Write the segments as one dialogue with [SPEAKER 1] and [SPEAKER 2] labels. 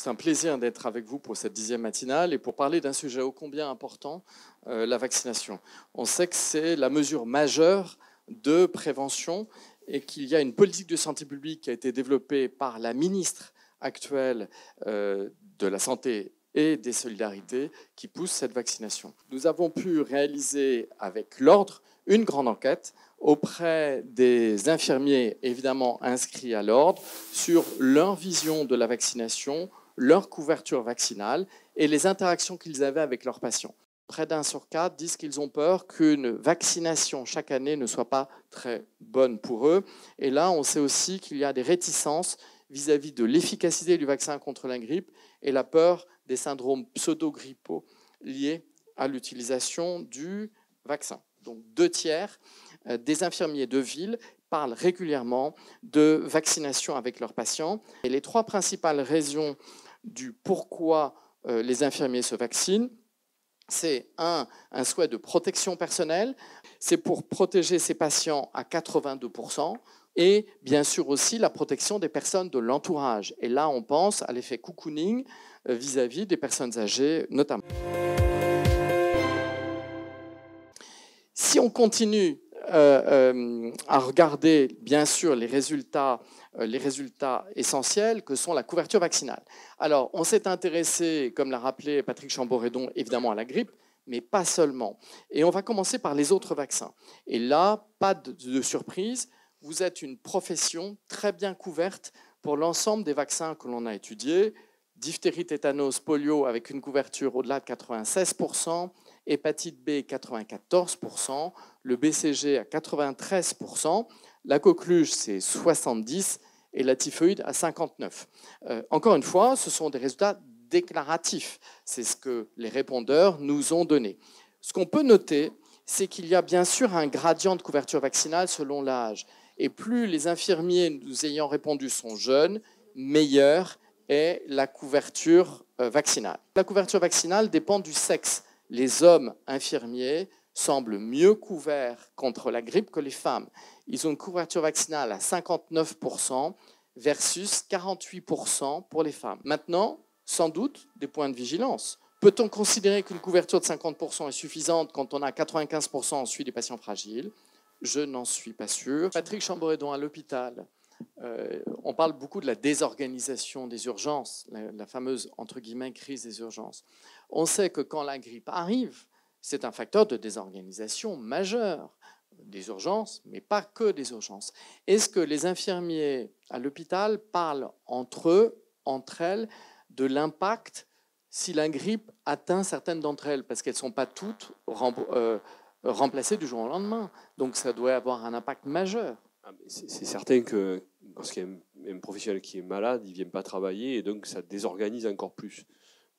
[SPEAKER 1] C'est un plaisir d'être avec vous pour cette 10e matinale et pour parler d'un sujet ô combien important, la vaccination. On sait que c'est la mesure majeure de prévention et qu'il y a une politique de santé publique qui a été développée par la ministre actuelle de la Santé et des Solidarités qui pousse cette vaccination. Nous avons pu réaliser avec l'Ordre une grande enquête auprès des infirmiers, évidemment inscrits à l'Ordre, sur leur vision de la vaccination, leur couverture vaccinale et les interactions qu'ils avaient avec leurs patients. Près d'1 sur 4 disent qu'ils ont peur qu'une vaccination chaque année ne soit pas très bonne pour eux. Et là, on sait aussi qu'il y a des réticences vis-à-vis de l'efficacité du vaccin contre la grippe et la peur des syndromes pseudo-grippaux liés à l'utilisation du vaccin. Donc 2/3 des infirmiers de ville parlent régulièrement de vaccination avec leurs patients. Et les 3 principales raisons du pourquoi les infirmiers se vaccinent, c'est un souhait de protection personnelle, c'est pour protéger ces patients à 82%, et bien sûr aussi la protection des personnes de l'entourage. Et là, on pense à l'effet cocooning vis-à-vis des personnes âgées notamment. Si on continue à regarder, bien sûr, les résultats essentiels que sont la couverture vaccinale. Alors, on s'est intéressé, comme l'a rappelé Patrick Chamboredon, évidemment à la grippe, mais pas seulement. Et on va commencer par les autres vaccins. Et là, pas de surprise, vous êtes une profession très bien couverte pour l'ensemble des vaccins que l'on a étudiés. Diphtérie, tétanos, polio avec une couverture au-delà de 96%, hépatite B 94%, le BCG à 93%, la coqueluche c'est 70% et la typhoïde à 59%. Encore une fois, ce sont des résultats déclaratifs. C'est ce que les répondeurs nous ont donné. Ce qu'on peut noter, c'est qu'il y a bien sûr un gradient de couverture vaccinale selon l'âge. Et plus les infirmiers nous ayant répondu sont jeunes, meilleure est la couverture vaccinale. La couverture vaccinale dépend du sexe. Les hommes infirmiers semblent mieux couverts contre la grippe que les femmes. Ils ont une couverture vaccinale à 59% versus 48% pour les femmes. Maintenant, sans doute, des points de vigilance. Peut-on considérer qu'une couverture de 50% est suffisante quand on a 95% suit des patients fragiles? Je n'en suis pas sûr. Patrick Chamboredon, à l'hôpital, on parle beaucoup de la désorganisation des urgences, la fameuse, entre guillemets, crise des urgences. On sait que quand la grippe arrive, c'est un facteur de désorganisation majeur des urgences, mais pas que des urgences. Est-ce que les infirmiers à l'hôpital parlent entre eux, entre elles, de l'impact si la grippe atteint certaines d'entre elles, parce qu'elles ne sont pas toutes remplacées du jour au lendemain. Donc ça doit avoir un impact majeur.
[SPEAKER 2] C'est certain que lorsqu'il y a un professionnel qui est malade, il ne vient pas travailler et donc ça désorganise encore plus.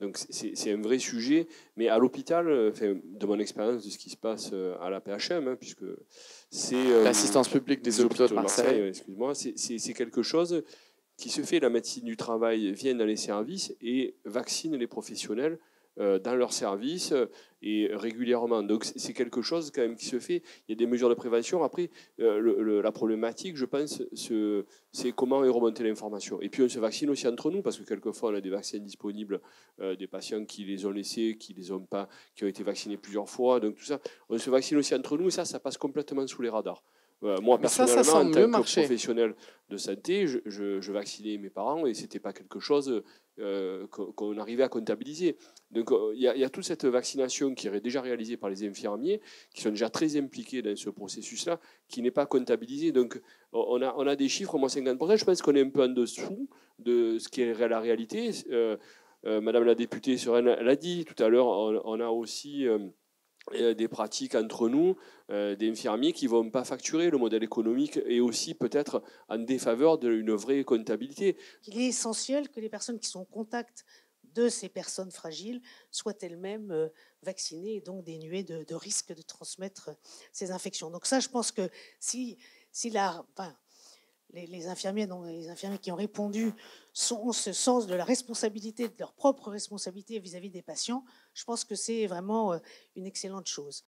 [SPEAKER 2] Donc c'est un vrai sujet, mais à l'hôpital, de mon expérience de ce qui se passe à la PHM, puisque c'est
[SPEAKER 1] l'assistance publique des hôpitaux de Marseille,
[SPEAKER 2] excuse-moi, c'est quelque chose qui se fait. La médecine du travail vient dans les services et vaccine les professionnels dans leurs services et régulièrement. Donc c'est quelque chose quand même qui se fait. Il y a des mesures de prévention. Après, la problématique, je pense, c'est comment remonter l'information. Et puis on se vaccine aussi entre nous, parce que quelquefois on a des vaccins disponibles, des patients qui les ont laissés, qui les ont pas, qui ont été vaccinés plusieurs fois. Donc tout ça, on se vaccine aussi entre nous et ça passe complètement sous les radars. Moi, personnellement,
[SPEAKER 1] ça
[SPEAKER 2] en tant que professionnel de santé, je vaccinais mes parents et ce n'était pas quelque chose qu'on arrivait à comptabiliser. Donc, il y a toute cette vaccination qui est déjà réalisée par les infirmiers, qui sont déjà très impliqués dans ce processus-là, qui n'est pas comptabilisée. Donc, on a des chiffres, au moins 50%. Je pense qu'on est un peu en dessous de ce qui est la réalité. Madame la députée Sereine l'a dit tout à l'heure, on a aussi des pratiques entre nous, des infirmiers qui ne vont pas facturer. Le modèle économique est aussi peut-être en défaveur d'une vraie comptabilité.
[SPEAKER 3] Il est essentiel que les personnes qui sont en contact de ces personnes fragiles soient elles-mêmes vaccinées et donc dénuées de risque de transmettre ces infections. Donc ça, je pense que si les infirmiers qui ont répondu ont ce sens de la responsabilité, de leur propre responsabilité vis-à-vis des patients, je pense que c'est vraiment une excellente chose.